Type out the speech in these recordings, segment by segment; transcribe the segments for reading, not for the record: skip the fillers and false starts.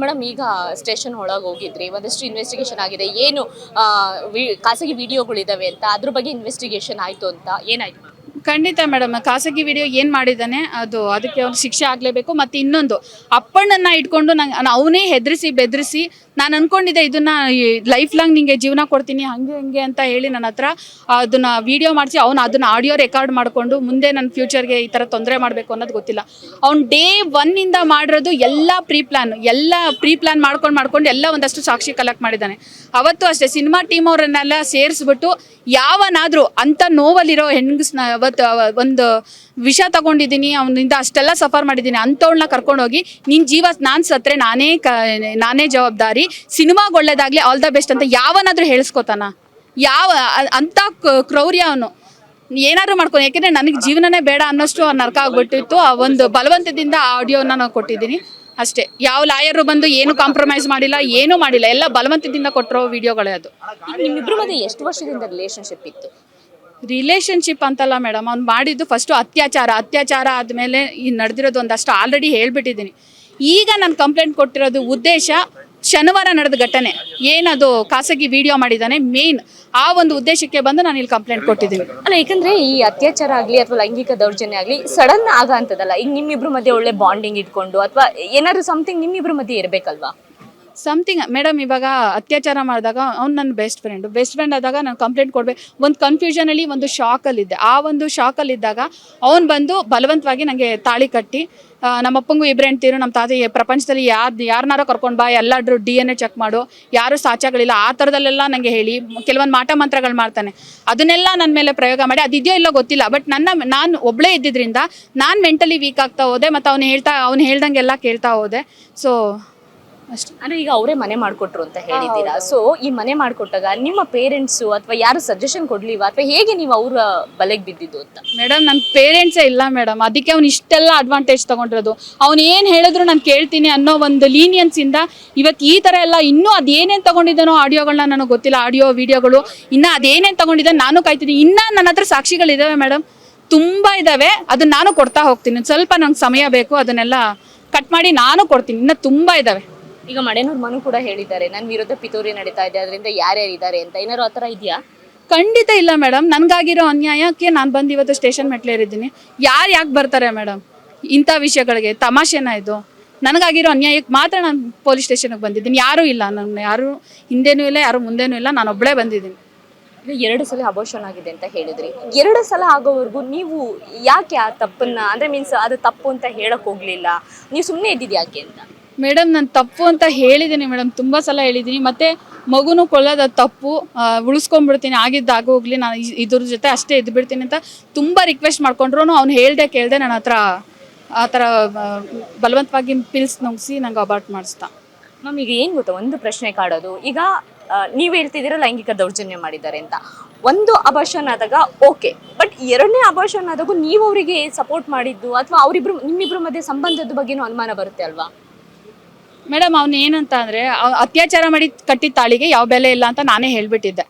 Madam ಈಗ station ಒಳಗೆ ಹೋಗಿದ್ರಿ, ಒಂದಷ್ಟು ಇನ್ವೆಸ್ಟಿಗೇಷನ್ ಆಗಿದೆ. ಏನು ಖಾಸಗಿ ವಿಡಿಯೋಗಳಿದಾವೆ ಅಂತ ಅದ್ರ ಬಗ್ಗೆ ಇನ್ವೆಸ್ಟಿಗೇಷನ್ ಆಯ್ತು ಅಂತ ಏನಾಯ್ತು? ಖಂಡಿತ ಮೇಡಮ್, ಖಾಸಗಿ ವಿಡಿಯೋ ಏನು ಮಾಡಿದ್ದಾನೆ ಅದಕ್ಕೆ ಅವ್ನು ಶಿಕ್ಷೆ ಆಗಲೇಬೇಕು. ಮತ್ತು ಇನ್ನೊಂದು, ಅಪ್ಪಣ್ಣನ ಇಟ್ಕೊಂಡು ಅವನೇ ಹೆದರಿಸಿ ಬೆದರಿಸಿ ನಾನು ಅಂದ್ಕೊಂಡಿದ್ದೆ ಇದನ್ನು ಲೈಫ್ ಲಾಂಗ್ ನಿಂಗೆ ಜೀವನ ಕೊಡ್ತೀನಿ ಹಾಗೆ ಹಂಗೆ ಅಂತ ಹೇಳಿ ನನ್ನ ಹತ್ರ ಅದನ್ನು ವೀಡಿಯೋ ಮಾಡಿಸಿ ಅವನು ಅದನ್ನು ಆಡಿಯೋ ರೆಕಾರ್ಡ್ ಮಾಡಿಕೊಂಡು ಮುಂದೆ ನನ್ನ ಫ್ಯೂಚರ್ಗೆ ಈ ಥರ ತೊಂದರೆ ಮಾಡಬೇಕು ಅನ್ನೋದು ಗೊತ್ತಿಲ್ಲ. ಅವ್ನು ಡೇ ಒನ್ನಿಂದ ಮಾಡಿರೋದು ಎಲ್ಲ ಪ್ರೀ ಪ್ಲ್ಯಾನ್ ಮಾಡ್ಕೊಂಡು ಎಲ್ಲ ಒಂದಷ್ಟು ಸಾಕ್ಷಿ ಕಲೆಕ್ಟ್ ಮಾಡಿದ್ದಾನೆ. ಅವತ್ತು ಅಷ್ಟೇ ಸಿನಿಮಾ ಟೀಮ್ ಅವರನ್ನೆಲ್ಲ ಸೇರಿಸ್ಬಿಟ್ಟು ಯಾವನಾದರೂ ಅಂಥ ನೋವಲ್ಲಿರೋ ಹೆಂಗಸ್ನ ಒಂದು ವಿಷ ತಗೊಂಡಿದ್ದೀನಿ, ಅವನಿಂದ ಅಷ್ಟೆಲ್ಲ ಸಫರ್ ಮಾಡಿದ್ದೀನಿ ಅಂಥವಳನ್ನ ಕರ್ಕೊಂಡೋಗಿ ನಿನ್ನ ಜೀವ ನಾನು ಸತ್ರೆ ನಾನೇ ಜವಾಬ್ದಾರಿ, ಸಿನಿಮಾಗೆ ಒಳ್ಳೇದಾಗಲಿ, ಆಲ್ ದ ಬೆಸ್ಟ್ ಅಂತ ಯಾವನಾದರೂ ಹೇಳಿಸ್ಕೋತಾನ? ಅಂಥ ಕ್ರೌರ್ಯ ಅವನು ಏನಾದರೂ ಮಾಡ್ಕೊಂಡು, ಯಾಕೆಂದರೆ ನನಗೆ ಜೀವನನೇ ಬೇಡ ಅನ್ನೋಷ್ಟು ನರಕ ಆಗ್ಬಿಟ್ಟಿತ್ತು. ಆ ಒಂದು ಬಲವಂತದಿಂದ ಆ ಆಡಿಯೋನ ನಾನು ಕೊಟ್ಟಿದ್ದೀನಿ ಅಷ್ಟೇ. ಯಾವ ಲಾಯರು ಬಂದು ಏನು ಕಾಂಪ್ರಮೈಸ್ ಮಾಡಿಲ್ಲ, ಏನೂ ಮಾಡಿಲ್ಲ, ಎಲ್ಲ ಬಲವಂತದಿಂದ ಕೊಟ್ಟಿರೋ ವಿಡಿಯೋಗಳೇ ಅದು. ನಿಮ್ಮಿಬ್ಬರ ಮಧ್ಯೆ ಎಷ್ಟು ವರ್ಷದಿಂದ ರಿಲೇಷನ್ಶಿಪ್ ಇತ್ತು? ರಿಲೇಷನ್ಶಿಪ್ ಅಂತಲ್ಲ ಮೇಡಮ್, ಅವ್ನು ಮಾಡಿದ್ದು ಫಸ್ಟು ಅತ್ಯಾಚಾರ ಆದಮೇಲೆ ಈ ನಡೆದಿರೋದು ಒಂದಷ್ಟು ಆಲ್ರೆಡಿ ಹೇಳ್ಬಿಟ್ಟಿದ್ದೀನಿ. ಈಗ ನಾನು ಕಂಪ್ಲೇಂಟ್ ಕೊಟ್ಟಿರೋದು ಉದ್ದೇಶ ಶನಿವಾರ ನಡೆದ ಘಟನೆ ಏನದು ಖಾಸಗಿ ವಿಡಿಯೋ ಮಾಡಿದ್ದಾನೆ ಮೇನ್ ಆ ಒಂದು ಉದ್ದೇಶಕ್ಕೆ ಬಂದು ನಾನು ಇಲ್ಲಿ ಕಂಪ್ಲೇಂಟ್ ಕೊಟ್ಟಿದ್ದೀನಿ. ಅಲ್ಲ, ಯಾಕಂದ್ರೆ ಈ ಅತ್ಯಾಚಾರ ಆಗಲಿ ಅಥವಾ ಲೈಂಗಿಕ ದೌರ್ಜನ್ಯ ಆಗಲಿ ಸಡನ್ ಆಗಂತದಲ್ಲ. ಈಗ ನಿಮ್ಮಿಬ್ರ ಮಧ್ಯೆ ಒಳ್ಳೆ ಬಾಂಡಿಂಗ್ ಇಟ್ಕೊಂಡು ಅಥವಾ ಏನಾದ್ರು ಸಮಥಿಂಗ್ ನಿಮ್ಮಿಬ್ರ ಮಧ್ಯೆ ಇರಬೇಕಲ್ವಾ? ಸಮಥಿಂಗ್ ಮೇಡಮ್, ಇವಾಗ ಅತ್ಯಾಚಾರ ಮಾಡಿದಾಗ ಅವ್ನು ನನ್ನ ಬೆಸ್ಟ್ ಫ್ರೆಂಡ್ ಆದಾಗ ನಾನು ಕಂಪ್ಲೇಂಟ್ ಕೊಡಬೇಕು. ಒಂದು ಕನ್ಫ್ಯೂಷನಲ್ಲಿ ಒಂದು ಶಾಕಲ್ಲಿದ್ದೆ. ಆ ಒಂದು ಶಾಕಲ್ಲಿದ್ದಾಗ ಅವ್ನು ಬಂದು ಬಲವಂತವಾಗಿ ನನಗೆ ತಾಳಿ ಕಟ್ಟಿ, ನಮ್ಮಪ್ಪಂಗೂ ಇಬ್ಬರು ಹೆಂಡ್ತೀರು, ನಮ್ಮ ತಾತ ಪ್ರಪಂಚದಲ್ಲಿ ಯಾರನ್ನಾರೋ ಕರ್ಕೊಂಡು ಬಾ, ಎಲ್ಲಾದ್ರೂ DNA ಚೆಕ್ ಮಾಡು, ಯಾರು ಸಾಚಾಗಳಿಲ್ಲ, ಆ ಥರದಲ್ಲೆಲ್ಲ ನನಗೆ ಹೇಳಿ ಕೆಲವೊಂದು ಮಾಟ ಮಂತ್ರಗಳು ಮಾಡ್ತಾನೆ. ಅದನ್ನೆಲ್ಲ ನನ್ನ ಮೇಲೆ ಪ್ರಯೋಗ ಮಾಡಿ ಅದಿದೆಯೋ ಇಲ್ಲೋ ಗೊತ್ತಿಲ್ಲ, ಬಟ್ ನಾನು ಒಬ್ಬಳೇ ಇದ್ದಿದ್ದರಿಂದ ನಾನು ಮೆಂಟಲಿ ವೀಕ್ ಆಗ್ತಾ ಹೋದೆ. ಮತ್ತು ಅವ್ನು ಹೇಳ್ದಂಗೆಲ್ಲ ಕೇಳ್ತಾ ಹೋದೆ. ಸೊ ಅಷ್ಟೇ. ಅಂದ್ರೆ ಈಗ ಅವರೇ ಮನೆ ಮಾಡಿಕೊಟ್ರು ಅಂತ ಹೇಳಿದ್ದೀರಾ. ಸೊ ಈ ಮನೆ ಮಾಡಿಕೊಟ್ಟಾಗ ನಿಮ್ಮ ಪೇರೆಂಟ್ಸು ಅಥವಾ ಯಾರು ಸಜೆಷನ್ ಕೊಡ್ಲಿವಾ ಅಥವಾ ಹೇಗೆ ನೀವು ಅವರ ಬಲೆಗೆ ಬಿದ್ದಿದ್ದು ಅಂತ? ಮೇಡಮ್, ನನ್ನ ಪೇರೆಂಟ್ಸೇ ಇಲ್ಲ ಮೇಡಮ್, ಅದಕ್ಕೆ ಅವ್ನು ಇಷ್ಟೆಲ್ಲ ಅಡ್ವಾಂಟೇಜ್ ತೊಗೊಂಡಿರೋದು. ಅವ್ನು ಏನು ಹೇಳಿದ್ರು ನಾನು ಕೇಳ್ತೀನಿ ಅನ್ನೋ ಒಂದು ಲೀನಿಯನ್ಸಿಂದ ಇವತ್ತು ಈ ಥರ ಎಲ್ಲ ಇನ್ನೂ ಅದೇನೇನು ತೊಗೊಂಡಿದ್ದಾನೋ ಆಡಿಯೋಗಳನ್ನ ನನಗೆ ಗೊತ್ತಿಲ್ಲ, ಆಡಿಯೋ ವಿಡಿಯೋಗಳು ಇನ್ನೂ ಅದೇನೇನು ತೊಗೊಂಡಿದ್ದಾನೆ ನಾನು ಕಾಯ್ತೀನಿ. ಇನ್ನೂ ನನ್ನ ಹತ್ರ ಸಾಕ್ಷಿಗಳಿದ್ದಾವೆ ಮೇಡಮ್, ತುಂಬ ಇದ್ದಾವೆ. ಅದನ್ನು ನಾನು ಕೊಡ್ತಾ ಹೋಗ್ತೀನಿ. ಸ್ವಲ್ಪ ನಂಗೆ ಸಮಯ ಬೇಕು, ಅದನ್ನೆಲ್ಲ ಕಟ್ ಮಾಡಿ ನಾನು ಕೊಡ್ತೀನಿ. ಇನ್ನೂ ತುಂಬ ಇದ್ದಾವೆ. ಈಗ ಮಡೆನೂರ್ ಮನು ಕೂಡ ಹೇಳಿದ್ದಾರೆ ನನ್ನ ವಿರುದ್ಧ ಪಿತೂರಿ ನಡೀತಾ ಇದೆ, ಅದರಿಂದ ಯಾರ್ಯಾರಿದ್ದಾರೆ ಅಂತ. ಏನಾದ್ರು ಆ ಥರ ಇದೆಯಾ? ಖಂಡಿತ ಇಲ್ಲ ಮೇಡಮ್. ನನಗಾಗಿರೋ ಅನ್ಯಾಯಕ್ಕೆ ನಾನು ಬಂದು ಇವತ್ತು ಸ್ಟೇಷನ್ ಮೆಟ್ಲೇರಿದ್ದೀನಿ. ಯಾಕೆ ಬರ್ತಾರೆ ಮೇಡಮ್ ಇಂಥ ವಿಷಯಗಳಿಗೆ? ತಮಾಷೆನ ಇದು? ನನಗಾಗಿರೋ ಅನ್ಯಾಯಕ್ಕೆ ಮಾತ್ರ ನಾನು ಪೊಲೀಸ್ ಸ್ಟೇಷನ್ಗೆ ಬಂದಿದ್ದೀನಿ. ಯಾರೂ ಇಲ್ಲ, ನನ್ನ ಯಾರು ಹಿಂದೆನೂ ಇಲ್ಲ, ಯಾರು ಮುಂದೆನೂ ಇಲ್ಲ, ನಾನು ಒಬ್ಬಳೇ ಬಂದಿದ್ದೀನಿ. 2 ಸಲ ಅಬೋಷನ್ ಆಗಿದೆ ಅಂತ ಹೇಳಿದ್ರಿ. 2 ಸಲ ಆಗೋವರೆಗೂ ನೀವು ಯಾಕೆ ಆ ತಪ್ಪನ್ನ, ಅಂದರೆ ಮೀನ್ಸ್ ಅದು ತಪ್ಪು ಅಂತ ಹೇಳಕ್ ಹೋಗ್ಲಿಲ್ಲ, ನೀವು ಸುಮ್ಮನೆ ಇದ್ದಿದ್ದು ಯಾಕೆ ಅಂತ? ಮೇಡಮ್, ನಾನು ತಪ್ಪು ಅಂತ ಹೇಳಿದ್ದೀನಿ ಮೇಡಮ್, ತುಂಬ ಸಲ ಹೇಳಿದ್ದೀನಿ. ಮತ್ತು ಮಗುನೂ ಕೊಲ್ಲೋದು ಅದು ತಪ್ಪು, ಉಳಿಸ್ಕೊಂಡ್ಬಿಡ್ತೀನಿ, ಆಗೋಗ್ಲಿ, ನಾನು ಇದ್ರ ಜೊತೆ ಅಷ್ಟೇ ಇದ್ದುಬಿಡ್ತೀನಿ ಅಂತ ತುಂಬ ರಿಕ್ವೆಸ್ಟ್ ಮಾಡ್ಕೊಂಡ್ರು. ಅವ್ನು ಕೇಳ್ದೆ ನನ್ನ ಹತ್ರ ಆ ಥರ ಬಲವಂತವಾಗಿ ಪಿಲ್ಸ್ ನುಗ್ಗಿಸಿ ನಂಗೆ ಅಬಾರ್ಟ್ ಮಾಡಿಸ್ತಾ. ಮ್ಯಾಮ್, ಈಗ ಏನು ಗೊತ್ತಾ, ಒಂದು ಪ್ರಶ್ನೆ ಕಾಡೋದು. ಈಗ ನೀವು ಹೇಳ್ತಿದ್ದೀರ ಲೈಂಗಿಕ ದೌರ್ಜನ್ಯ ಮಾಡಿದ್ದಾರೆ ಅಂತ. ಒಂದು ಅಬಾರ್ಷನ್ ಆದಾಗ ಓಕೆ, ಬಟ್ 2ನೇ ಅಬಾರ್ಷನ್ ಆದಾಗ ನೀವು ಅವರಿಗೆ ಸಪೋರ್ಟ್ ಮಾಡಿದ್ದು ಅಥವಾ ನಿಮ್ಮಿಬ್ರ ಮಧ್ಯೆ ಸಂಬಂಧದ ಬಗ್ಗೆನೂ ಅನುಮಾನ ಬರುತ್ತೆ ಅಲ್ವಾ? ಮೇಡಮ್, ಅವ್ನು ಏನಂತ ಅಂದರೆ ಅತ್ಯಾಚಾರ ಮಾಡಿ ಕಟ್ಟಿದ ತಾಳಿಗೆ ಯಾವ ಬೆಲೆ ಇಲ್ಲ ಅಂತ ನಾನೇ ಹೇಳಿಬಿಟ್ಟಿದ್ದೆ.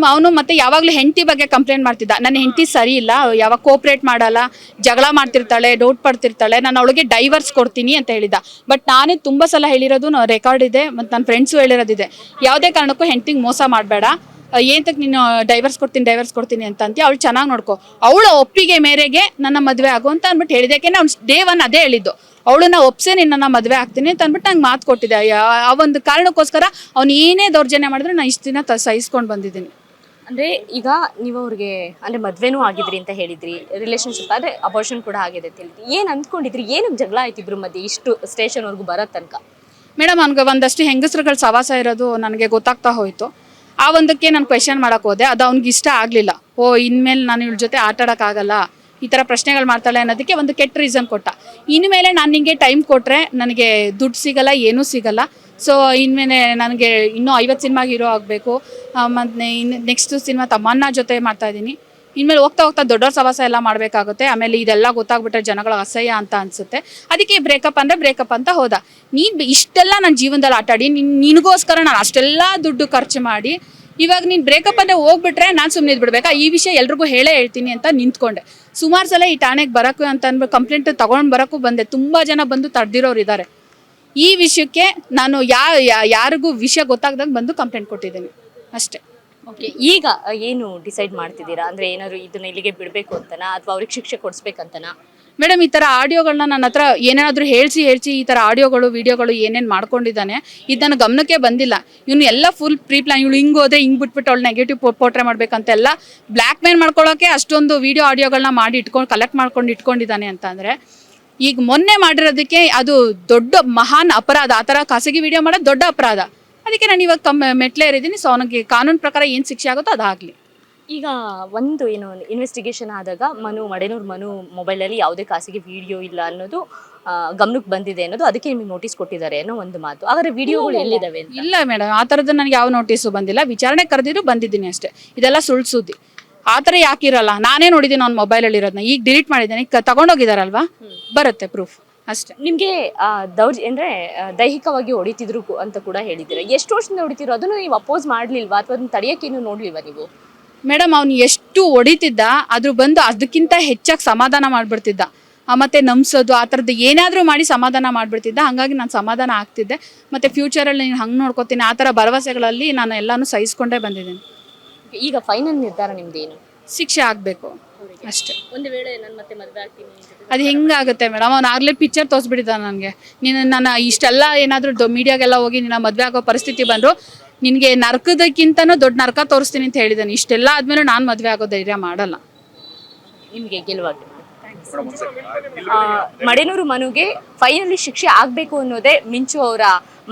ಅವನು ಮತ್ತೆ ಯಾವಾಗಲೂ ಹೆಂಡತಿ ಬಗ್ಗೆ ಕಂಪ್ಲೇಂಟ್ ಮಾಡ್ತಿದ್ದ. ನನ್ನ ಹೆಂಡತಿ ಸರಿ ಇಲ್ಲ, ಯಾವಾಗ ಕೋಪ್ರೇಟ್ ಮಾಡಲ್ಲ, ಜಗಳ ಮಾಡ್ತಿರ್ತಾಳೆ, ಡೌಟ್ ಪಡ್ತಿರ್ತಾಳೆ, ನಾನು ಅವಳಿಗೆ ಡೈವರ್ಸ್ ಕೊಡ್ತೀನಿ ಅಂತ ಹೇಳಿದ್ದ. ಬಟ್ ನಾನೇ ತುಂಬ ಸಲ ಹೇಳಿರೋದು ರೆಕಾರ್ಡ್ ಇದೆ, ಮತ್ತು ನನ್ನ ಫ್ರೆಂಡ್ಸು ಹೇಳಿರೋದಿದೆ, ಯಾವುದೇ ಕಾರಣಕ್ಕೂ ಹೆಂಡತಿಗೆ ಮೋಸ ಮಾಡಬೇಡ, ಏನಕ್ಕೆ ನೀನು ಡೈವರ್ಸ್ ಕೊಡ್ತೀನಿ ಅಂತ ಅವಳು ಚೆನ್ನಾಗಿ ನೋಡ್ಕೊ, ಅವಳ ಒಪ್ಪಿಗೆ ಮೇರೆಗೆ ನನ್ನ ಮದುವೆ ಆಗು ಅಂತ ಅಂದ್ಬಿಟ್ಟು ಹೇಳಿದೆ. ಯಾಕೆಂದರೆ ಅವ್ನು ಡೇ 1 ಅದೇ ಹೇಳಿದ್ದು, ಅವಳನ್ನ ಒಪ್ಸೆ ನಿನ್ನ ಮದುವೆ ಆಗ್ತೀನಿ ಅಂತ ಅಂದ್ಬಿಟ್ಟು ನಂಗೆ ಮಾತು ಕೊಟ್ಟಿದ್ದೆ. ಆ ಒಂದು ಕಾರಣಕ್ಕೋಸ್ಕರ ಅವ್ನು ಏನೇ ದೌರ್ಜನ್ಯ ಮಾಡಿದ್ರು ನಾನು ಇಷ್ಟು ದಿನ ಸಹಿಸ್ಕೊಂಡು ಬಂದಿದ್ದೀನಿ. ಅಂದರೆ ಈಗ ನೀವು ಅವ್ರಿಗೆ ಅಂದರೆ ಮದುವೆನೂ ಆಗಿದ್ರಿ ಅಂತ ಹೇಳಿದ್ರಿ, ರಿಲೇಷನ್ಶಿಪ್ ಆದರೆ ಅಬೋರ್ಷನ್ ಕೂಡ ಆಗಿದೆ ಅಂತ ಹೇಳಿದ್ರಿ. ಏನು ಅಂದ್ಕೊಂಡಿದ್ರಿ? ಏನಕ್ಕೆ ಜಗಳ ಆಯ್ತು ಇಬ್ಬರ ಮಧ್ಯೆ ಇಷ್ಟು ಸ್ಟೇಷನ್ವರೆಗೂ ಬರೋ ತನಕ? ಮೇಡಮ್, ಅವ್ನಿಗೆ ಒಂದಷ್ಟು ಹೆಂಗಸ್ರುಗಳ ಸವಾಸ ಇರೋದು ನನಗೆ ಗೊತ್ತಾಗ್ತಾ ಹೋಯಿತು. ಆ ಒಂದಕ್ಕೆ ನಾನು ಕ್ವೆಶನ್ ಮಾಡೋಕೆ ಹೋದೆ, ಅದು ಅವ್ನಿಗೆ ಇಷ್ಟ ಆಗಲಿಲ್ಲ. ಇನ್ಮೇಲೆ ನಾನು ಇವಳ ಜೊತೆ ಆಟ ಆಡೋಕ್ಕಾಗಲ್ಲ, ಈ ಥರ ಪ್ರಶ್ನೆಗಳು ಮಾಡ್ತಾಳೆ ಅನ್ನೋದಕ್ಕೆ ಒಂದು ಕೆಟ್ಟ ರೀಸನ್ ಕೊಟ್ಟ. ಇನ್ಮೇಲೆ ನಾನು ನಿಮಗೆ ಟೈಮ್ ಕೊಟ್ಟರೆ ನನಗೆ ದುಡ್ಡು ಸಿಗಲ್ಲ, ಏನೂ ಸಿಗಲ್ಲ. ಸೊ ಇನ್ಮೇಲೆ ನನಗೆ ಇನ್ನೂ 50 ಸಿನಿಮಾಗೆ ಹೀರೋ ಆಗಬೇಕು, ಮತ್ತು ನೆಕ್ಸ್ಟ್ ಸಿನಿಮಾ ತಮ್ಮನ್ನ ಜೊತೆ ಮಾಡ್ತಾಯಿದ್ದೀನಿ. ಇನ್ಮೇಲೆ ಹೋಗ್ತಾ ದೊಡ್ಡವ್ರ ಸವಾಸ ಎಲ್ಲ ಮಾಡಬೇಕಾಗುತ್ತೆ. ಆಮೇಲೆ ಇದೆಲ್ಲ ಗೊತ್ತಾಗ್ಬಿಟ್ರೆ ಜನಗಳಿಗೆ ಅಸಹ್ಯ ಅಂತ ಅನಿಸುತ್ತೆ. ಅದಕ್ಕೆ ಬ್ರೇಕಪ್ ಅಂತ ಹೋದ. ನೀನು ಇಷ್ಟೆಲ್ಲ ನನ್ನ ಜೀವನದಲ್ಲಿ ಆಟಾಡಿ ನಿನಗೋಸ್ಕರ ನಾನು ಅಷ್ಟೆಲ್ಲ ದುಡ್ಡು ಖರ್ಚು ಮಾಡಿ ಇವಾಗ ನೀನು ಬ್ರೇಕಪ್ ಅಂದರೆ ಹೋಗ್ಬಿಟ್ರೆ ನಾನು ಸುಮ್ಮನೆ ಇದ್ಬಿಡ್ಬೇಕಾ? ಈ ವಿಷಯ ಎಲ್ರಿಗೂ ಹೇಳ್ತೀನಿ ಅಂತ ನಿಂತ್ಕೊಂಡೆ. ಸುಮಾರು ಸಲ ಈ ಠಾಣೆಗೆ ಬರೋಕ್ಕೂ ಅಂತ ಅಂದ್ಬಿಟ್ಟು ಕಂಪ್ಲೇಂಟ್ ತೊಗೊಂಡು ಬರೋಕ್ಕೂ ಬಂದೆ. ತುಂಬ ಜನ ಬಂದು ತಡೆದಿರೋರು ಇದ್ದಾರೆ. ಈ ವಿಷಯಕ್ಕೆ ನಾನು ಯಾರಿಗೂ ವಿಷಯ ಗೊತ್ತಾಗ್ದಂಗೆ ಬಂದು ಕಂಪ್ಲೇಂಟ್ ಕೊಟ್ಟಿದ್ದೀನಿ ಅಷ್ಟೇ. ಓಕೆ, ಈಗ ಏನು ಡಿಸೈಡ್ ಮಾಡ್ತಿದ್ದೀರಾ? ಅಂದ್ರೆ ಏನಾದ್ರು ಇದನ್ನ ಇಲ್ಲಿಗೆ ಬಿಡಬೇಕು ಅಂತನಾ ಅಥವಾ ಅವ್ರಿಗೆ ಶಿಕ್ಷೆ ಕೊಡಿಸ್ಬೇಕಂತನಾ? ಮೇಡಮ್, ಈ ಥರ ಆಡಿಯೋಗಳನ್ನ ನನ್ನ ಹತ್ರ ಏನಾದರೂ ಹೇಳ್ಸಿ ಈ ಥರ ಆಡಿಯೋಗಳು ವಿಡಿಯೋಗಳು ಏನೇನು ಮಾಡ್ಕೊಂಡಿದ್ದಾನೆ ಇದು ನನ್ನ ಗಮನಕ್ಕೆ ಬಂದಿಲ್ಲ. ಇವನು ಎಲ್ಲ ಫುಲ್ ಪ್ರೀ ಪ್ಲಾನ್, ಇವಳು ಹಿಂಗೆ ಹೋದೆ ಹಿಂಗೆ ಬಿಟ್ಬಿಟ್ಟು ಅವಳು ನೆಗೆಟಿವ್ ಪೋರ್ಟ್ರೇ ಮಾಡ್ಬೇಕಂತೆಲ್ಲ ಬ್ಲ್ಯಾಕ್ ಮೇಲ್ ಮಾಡ್ಕೊಳ್ಳೋಕೆ ಅಷ್ಟೊಂದು ವಿಡಿಯೋ ಆಡಿಯೋಗಳನ್ನ ಮಾಡಿ ಕಲೆಕ್ಟ್ ಮಾಡ್ಕೊಂಡು ಇಟ್ಕೊಂಡಿದ್ದಾನೆ ಅಂತ ಅಂದರೆ, ಈಗ ಮೊನ್ನೆ ಮಾಡಿರೋದಕ್ಕೆ ಅದು ದೊಡ್ಡ ಮಹಾನ್ ಅಪರಾಧ. ಆ ಥರ ಖಾಸಗಿ ವಿಡಿಯೋ ಮಾಡೋದು ದೊಡ್ಡ ಅಪರಾಧ. ಅದಕ್ಕೆ ನಾನು ಇವಾಗ ಮೆಟ್ಲೇ ಇರಿದ್ದೀನಿ. ಸೊ ಅವನಿಗೆ ಕಾನೂನು ಪ್ರಕಾರ ಏನು ಶಿಕ್ಷೆ ಆಗುತ್ತೋ ಅದಾಗಲಿ. ಈಗ ಒಂದು ಏನು ಇನ್ವೆಸ್ಟಿಗೇಷನ್ ಆದಾಗ ಮಡೆನೂರು ಮನು ಮೊಬೈಲಲ್ಲಿ ಯಾವುದೇ ಖಾಸಗಿ ವಿಡಿಯೋ ಇಲ್ಲ ಅನ್ನೋದು ಗಮನಕ್ಕೆ ಬಂದಿದೆ ಅನ್ನೋದು, ಅದಕ್ಕೆ ನಿಮಗೆ ನೋಟಿಸ್ ಕೊಟ್ಟಿದ್ದಾರೆ ಅನ್ನೋ ಒಂದು ಮಾತು. ಹಾಗಾದ್ರೆ ವಿಡಿಯೋಗಳು ಎಲ್ಲಿದ್ದಾವೆ? ಇಲ್ಲ ಮೇಡಮ್, ಆ ಥರದ್ದು ನನಗೆ ಯಾವ ನೋಟಿಸು ಬಂದಿಲ್ಲ. ವಿಚಾರಣೆ ಕರೆದಿದ್ದು ಬಂದಿದ್ದೀನಿ ಅಷ್ಟೇ. ಇದೆಲ್ಲ ಸುಳ್ಳು ಸುದ್ದಿ. ಆ ಥರ ಯಾಕಿರಲ್ಲ, ನಾನೇ ನೋಡಿದ್ದೀನಿ ಅವ್ನ ಮೊಬೈಲಲ್ಲಿ ಇರೋದನ್ನ. ಈಗ ಡಿಲೀಟ್ ಮಾಡಿದ್ದೇನೆ, ಈಗ ತಗೊಂಡೋಗಿದಾರಲ್ವಾ, ಬರುತ್ತೆ ಪ್ರೂಫ್ ಅಷ್ಟೇ. ನಿಮಗೆ ಅಂದ್ರೆ ದೈಹಿಕವಾಗಿ ಹೊಡಿತಿದ್ರು ಅಂತ ಕೂಡ ಹೇಳಿದ್ದೀರಾ. ಎಷ್ಟು ವರ್ಷದಿಂದ ಹೊಡಿತಿರೋ? ಅದನ್ನು ನೀವು ಅಪೋಸ್ ಮಾಡ್ಲಿಲ್ವಾ ಅಥವಾ ಅದನ್ನ ತಡೆಯೋಕ್ಕೇನು ನೋಡ್ಲಿಲ್ವಾ ನೀವು? ಮೇಡಮ್, ಅವ್ನು ಎಷ್ಟು ಹೊಡಿತಿದ್ದ ಅದ್ರ ಬಂದು ಅದಕ್ಕಿಂತ ಹೆಚ್ಚಾಗಿ ಸಮಾಧಾನ ಮಾಡಿಬಿಡ್ತಿದ್ದ. ಮತ್ತೆ ನಂಬಿಸೋದು ಆ ಥರದ್ದು ಏನಾದರೂ ಮಾಡಿ ಸಮಾಧಾನ ಮಾಡಿಬಿಡ್ತಿದ್ದ. ಹಾಗಾಗಿ ನಾನು ಸಮಾಧಾನ ಆಗ್ತಿದ್ದೆ. ಮತ್ತು ಫ್ಯೂಚರಲ್ಲಿ ನೀನು ಹಂಗೆ ನೋಡ್ಕೋತೀನಿ ಆ ಥರ ಭರವಸೆಗಳಲ್ಲಿ ನಾನು ಎಲ್ಲನೂ ಸಹಿಸ್ಕೊಂಡೇ ಬಂದಿದ್ದೀನಿ. ಈಗ ಫೈನಲ್ ನಿರ್ಧಾರ ನಿಮ್ದೇನು? ಶಿಕ್ಷೆ ಆಗಬೇಕು ಅಷ್ಟೇ. ಒಂದು ವೇಳೆ ನಾನು ಮತ್ತೆ ಮದುವೆ ಆಗ್ತೀನಿ ಅದು ಹೆಂಗಾಗುತ್ತೆ ಮೇಡಮ್? ಅವ್ನು ಆಗಲೇ ಪಿಕ್ಚರ್ ತೋರಿಸ್ಬಿಟ್ಟಿದ್ದಾನೆ ನನಗೆ. ನಾನು ಇಷ್ಟೆಲ್ಲ ಏನಾದರೂ ಮೀಡಿಯಾಗೆಲ್ಲ ಹೋಗಿ ನಿನ್ನ ಮದುವೆ ಆಗೋ ಪರಿಸ್ಥಿತಿ ಬಂದರು, ನಿನಗೆ ನರಕದಕ್ಕಿಂತನೂ ದೊಡ್ಡ ನರಕ ತೋರಿಸ್ತೀನಿ ಅಂತ ಹೇಳಿದ್ದಾನೆ. ಇಷ್ಟೆಲ್ಲ ಆದಮೇಲೆ ನಾನು ಮದುವೆ ಆಗೋ ಧೈರ್ಯ ಮಾಡಲ್ಲ. ನಿಮಗೆ ಗೆಲುವಾಗಿ ಮಡೆನೂರು ಮನುಗೆ ಫೈನಲಿ ಶಿಕ್ಷೆ ಆಗಬೇಕು ಅನ್ನೋದೇ ಮಿಂಚು ಅವರ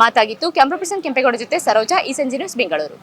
ಮಾತಾಗಿತ್ತು. ಕ್ಯಾಮ್ರಾ ಪರ್ಸನ್ ಕೆಂಪೇಗೌಡ ಜೊತೆ ಸರೋಜಾ, ಈ ಸಂಜೆ ನ್ಯೂಸ್, ಬೆಂಗಳೂರು.